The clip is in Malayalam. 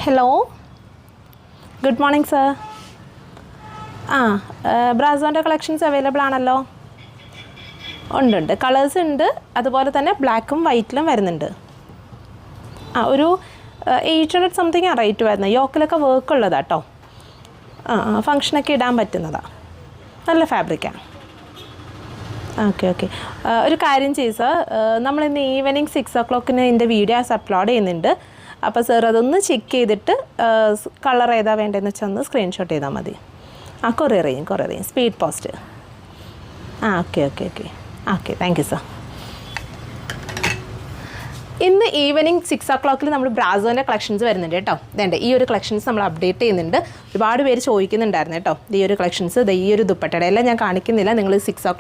Hello, good morning sir. ബ്രാസോൻ്റെ കളക്ഷൻസ് അവൈലബിൾ ആണല്ലോ. ഉണ്ട്, കളേഴ്സ് ഉണ്ട്, അതുപോലെ തന്നെ ബ്ലാക്കും വൈറ്റിലും വരുന്നുണ്ട്. ഒരു 800 സംതിങ് റേറ്റ് വരുന്നത്. യോക്കിലൊക്കെ വർക്ക് ഉള്ളതാണ് കേട്ടോ. ഫങ്ഷനൊക്കെ ഇടാൻ പറ്റുന്നതാണ്. നല്ല ഫാബ്രിക്കാണ്. ഓക്കെ. ഒരു കാര്യം ചെയ്യും സർ, നമ്മളിന്ന് ഈവനിങ് 6 o'clock ഇതിൻ്റെ വീഡിയോസ് അപ്ലോഡ് ചെയ്യുന്നുണ്ട്. അപ്പോൾ സർ അതൊന്ന് ചെക്ക് ചെയ്തിട്ട് കളർ ഏതാ വേണ്ടതെന്ന് വെച്ചാൽ ഒന്ന് സ്ക്രീൻഷോട്ട് ചെയ്താൽ മതി. കൊറിയർ ചെയ്യും speed post. Okay thank you sir. ഇന്ന് ഈവനിങ് 6 o'clock നമ്മൾ ബ്രാസോൻ്റെ കളക്ഷൻസ് വരുന്നുണ്ട് കേട്ടോ. ഇതേണ്ട ഈ ഒരു കളക്ഷൻസ് നമ്മൾ അപ്ഡേറ്റ് ചെയ്യുന്നുണ്ട്. ഒരുപാട് പേര് ചോദിക്കുന്നുണ്ടായിരുന്നു കേട്ടോ ഈ ഒരു കളക്ഷൻസ്. ഈ ഒരു ദുപ്പട്ടയുടെ എല്ലാം ഞാൻ കാണിക്കുന്നില്ല. നിങ്ങൾ 6